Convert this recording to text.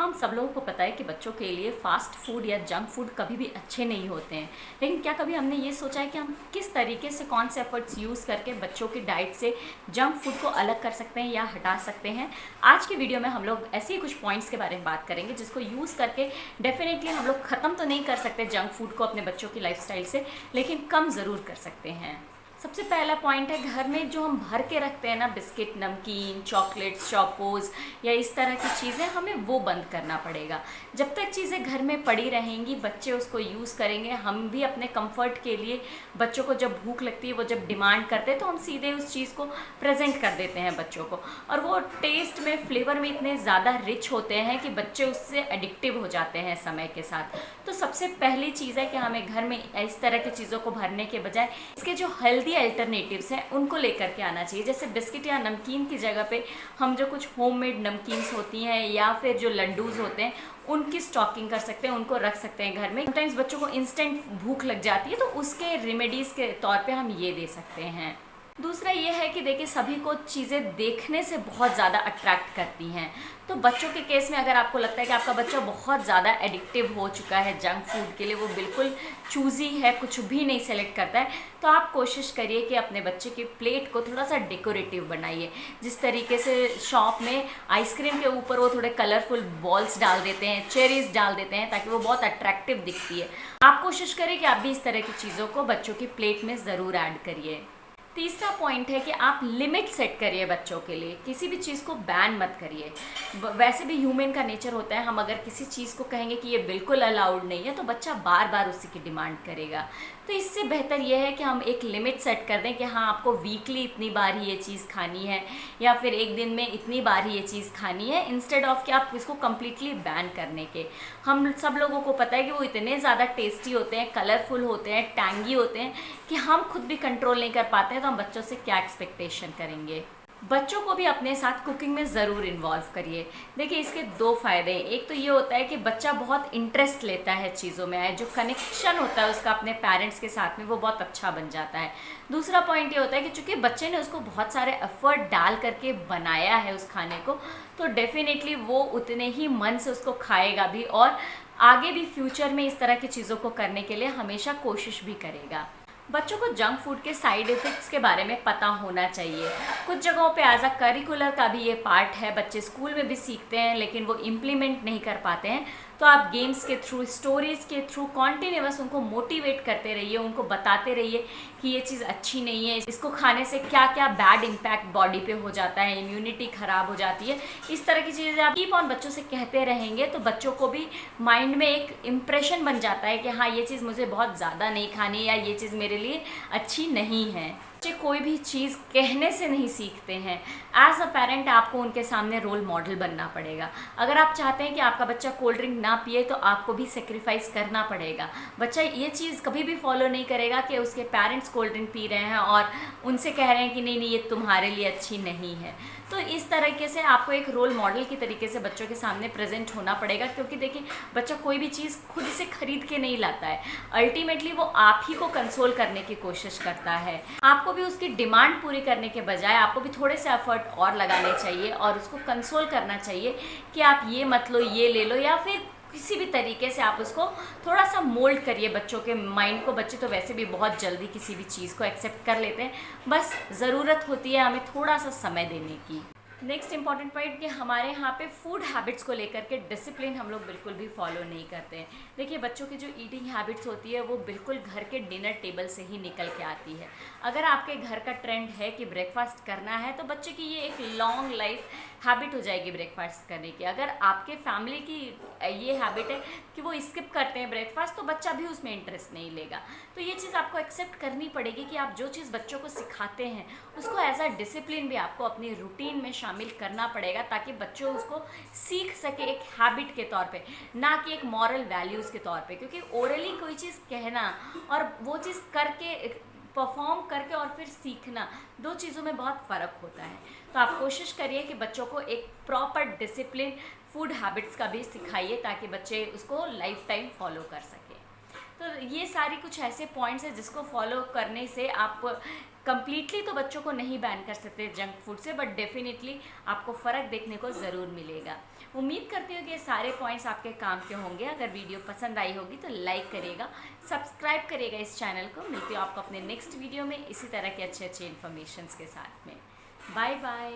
हम सब लोगों को पता है कि बच्चों के लिए फ़ास्ट फूड या जंक फूड कभी भी अच्छे नहीं होते हैं। लेकिन क्या कभी हमने ये सोचा है कि हम किस तरीके से कौन से एफर्ट्स यूज़ करके बच्चों की डाइट से जंक फूड को अलग कर सकते हैं या हटा सकते हैं। आज की वीडियो में हम लोग ऐसे ही कुछ पॉइंट्स के बारे में बात करेंगे जिसको यूज़ करके डेफिनेटली हम लोग ख़त्म तो नहीं कर सकते जंक फूड को अपने बच्चों की लाइफस्टाइल से, लेकिन कम ज़रूर कर सकते हैं। सबसे पहला पॉइंट है, घर में जो हम भर के रखते हैं ना, बिस्किट, नमकीन, चॉकलेट्स, चौकोज़ या इस तरह की चीज़ें, हमें वो बंद करना पड़ेगा। जब तक चीज़ें घर में पड़ी रहेंगी, बच्चे उसको यूज़ करेंगे। हम भी अपने कंफर्ट के लिए बच्चों को जब भूख लगती है, वो जब डिमांड करते हैं, तो हम सीधे उस चीज़ को प्रेजेंट कर देते हैं बच्चों को, और वो टेस्ट में, फ्लेवर में इतने ज़्यादा रिच होते हैं कि बच्चे उससे एडिक्टिव हो जाते हैं समय के साथ। तो सबसे पहली चीज़ है कि हमें घर में इस तरह की चीज़ों को भरने के बजाय इसके जो हेल्दी अल्टरनेटिव्स हैं उनको लेकर के आना चाहिए। जैसे बिस्किट या नमकीन की जगह पे हम जो कुछ होममेड नमकीन्स होती हैं या फिर जो लड्डूज़ होते हैं उनकी स्टॉकिंग कर सकते हैं, उनको रख सकते हैं घर में। समटाइम्स बच्चों को इंस्टेंट भूख लग जाती है, तो उसके रेमेडीज़ के तौर पे हम ये दे सकते हैं। दूसरा ये है कि देखिए, सभी को चीज़ें देखने से बहुत ज़्यादा अट्रैक्ट करती हैं। तो बच्चों के केस में अगर आपको लगता है कि आपका बच्चा बहुत ज़्यादा एडिक्टिव हो चुका है जंक फूड के लिए, वो बिल्कुल चूज़ी है, कुछ भी नहीं सेलेक्ट करता है, तो आप कोशिश करिए कि अपने बच्चे के प्लेट को थोड़ा सा डेकोरेटिव बनाइए। जिस तरीके से शॉप में आइसक्रीम के ऊपर वो थोड़े कलरफुल बॉल्स डाल देते हैं, चेरीज डाल देते हैं, ताकि वो बहुत अट्रैक्टिव दिखती है। आप कोशिश करिए कि आप भी इस तरह की चीज़ों को बच्चों की प्लेट में ज़रूर ऐड करिए। तीसरा पॉइंट है कि आप लिमिट सेट करिए बच्चों के लिए। किसी भी चीज़ को बैन मत करिए। वैसे भी ह्यूमन का नेचर होता है, हम अगर किसी चीज़ को कहेंगे कि ये बिल्कुल अलाउड नहीं है, तो बच्चा बार बार उसी की डिमांड करेगा। तो इससे बेहतर ये है कि हम एक लिमिट सेट कर दें कि हाँ, आपको वीकली इतनी बार ही ये चीज़ खानी है या फिर एक दिन में इतनी बार ही ये चीज़ खानी है, इंस्टेड ऑफ कि आप इसको कम्प्लीटली बैन करने के। हम सब लोगों को पता है कि वो इतने ज़्यादा टेस्टी होते हैं, कलरफुल होते हैं, टैंगी होते हैं कि हम खुद भी कंट्रोल नहीं कर पाते हैं, तो हम बच्चों से क्या एक्सपेक्टेशन करेंगे। बच्चों को भी अपने साथ कुकिंग में ज़रूर इन्वॉल्व करिए। देखिए, इसके दो फ़ायदे हैं। एक तो ये होता है कि बच्चा बहुत इंटरेस्ट लेता है चीज़ों में, जो कनेक्शन होता है उसका अपने पेरेंट्स के साथ में, वो बहुत अच्छा बन जाता है। दूसरा पॉइंट ये होता है कि चूँकि बच्चे ने उसको बहुत सारे एफर्ट डाल करके बनाया है उस खाने को, तो डेफिनेटली वो उतने ही मन से उसको खाएगा भी, और आगे भी फ्यूचर में इस तरह की चीज़ों को करने के लिए हमेशा कोशिश भी करेगा। बच्चों को जंक फूड के साइड इफ़ेक्ट्स के बारे में पता होना चाहिए। कुछ जगहों पे एज अ करिकुलर का भी ये पार्ट है, बच्चे स्कूल में भी सीखते हैं लेकिन वो इम्प्लीमेंट नहीं कर पाते हैं। तो आप गेम्स के थ्रू, स्टोरीज़ के थ्रू कॉन्टिन्यूअस उनको मोटिवेट करते रहिए, उनको बताते रहिए कि ये चीज़ अच्छी नहीं है, इसको खाने से क्या क्या बैड इम्पैक्ट बॉडी पे हो जाता है, इम्यूनिटी ख़राब हो जाती है। इस तरह की चीज़ें आप कीप ऑन बच्चों से कहते रहेंगे, तो बच्चों को भी माइंड में एक इम्प्रेशन बन जाता है कि हाँ, ये चीज़ मुझे बहुत ज़्यादा नहीं खानी, या ये चीज़ मेरे लिए अच्छी नहीं है। बच्चे कोई भी चीज़ कहने से नहीं सीखते हैं। एज अ पेरेंट आपको उनके सामने रोल मॉडल बनना पड़ेगा। अगर आप चाहते हैं कि आपका बच्चा कोल्ड ड्रिंक ना पिए, तो आपको भी सेक्रीफाइस करना पड़ेगा। बच्चा ये चीज़ कभी भी फॉलो नहीं करेगा कि उसके पेरेंट्स कोल्ड ड्रिंक पी रहे हैं और उनसे कह रहे हैं कि नहीं नहीं, ये तुम्हारे लिए अच्छी नहीं है। तो इस तरीके से आपको एक रोल मॉडल की तरीके से बच्चों के सामने प्रेजेंट होना पड़ेगा, क्योंकि देखिए, बच्चा कोई भी चीज़ खुद से खरीद के नहीं लाता है। अल्टीमेटली वो आप ही को कंसोल करने की कोशिश करता है। आपको भी उसकी डिमांड पूरी करने के बजाय आपको भी थोड़े से एफर्ट और लगाने चाहिए और उसको कंसोल करना चाहिए कि आप ये मत लो, ये ले लो, या फिर किसी भी तरीके से आप उसको थोड़ा सा मोल्ड करिए बच्चों के माइंड को। बच्चे तो वैसे भी बहुत जल्दी किसी भी चीज़ को एक्सेप्ट कर लेते हैं, बस ज़रूरत होती है हमें थोड़ा सा समय देने की। नेक्स्ट इंपॉर्टेंट पॉइंट कि हमारे यहाँ पे फूड हैबिट्स को लेकर के डिसिप्लिन हम लोग बिल्कुल भी फॉलो नहीं करते हैं। देखिए, बच्चों की जो ईटिंग हैबिट्स होती है वो बिल्कुल घर के डिनर टेबल से ही निकल के आती है। अगर आपके घर का ट्रेंड है कि ब्रेकफास्ट करना है, तो बच्चे की ये एक लॉन्ग लाइफ हैबिट हो जाएगी ब्रेकफास्ट करने की। अगर आपके फैमिली की ये हैबिट है कि वो स्किप करते हैं ब्रेकफास्ट, तो बच्चा भी उसमें इंटरेस्ट नहीं लेगा। तो ये चीज़ आपको एक्सेप्ट करनी पड़ेगी कि आप जो चीज़ बच्चों को सिखाते हैं उसको एज अ डिसिप्लिन भी आपको अपनी रूटीन में शामिल करना पड़ेगा, ताकि बच्चों उसको सीख सके एक हैबिट के तौर पे, ना कि एक मॉरल वैल्यूज़ के तौर पे। क्योंकि ओरली कोई चीज़ कहना और वो चीज़ करके, परफॉर्म करके और फिर सीखना, दो चीज़ों में बहुत फ़र्क होता है। तो आप कोशिश करिए कि बच्चों को एक प्रॉपर डिसिप्लिन फूड हैबिट्स का भी सिखाइए, ताकि बच्चे उसको लाइफ टाइम फॉलो कर सकें। तो ये सारी कुछ ऐसे पॉइंट्स हैं जिसको फॉलो करने से आप कंप्लीटली तो बच्चों को नहीं बैन कर सकते जंक फूड से, बट डेफिनेटली आपको फ़र्क देखने को ज़रूर मिलेगा। उम्मीद करती हूँ कि ये सारे पॉइंट्स आपके काम के होंगे। अगर वीडियो पसंद आई होगी तो लाइक करिएगा, सब्सक्राइब करिएगा इस चैनल को। मिलती हूँ आपको अपने नेक्स्ट वीडियो में इसी तरह के अच्छे अच्छे इन्फॉर्मेशंस के साथ में। Bye bye.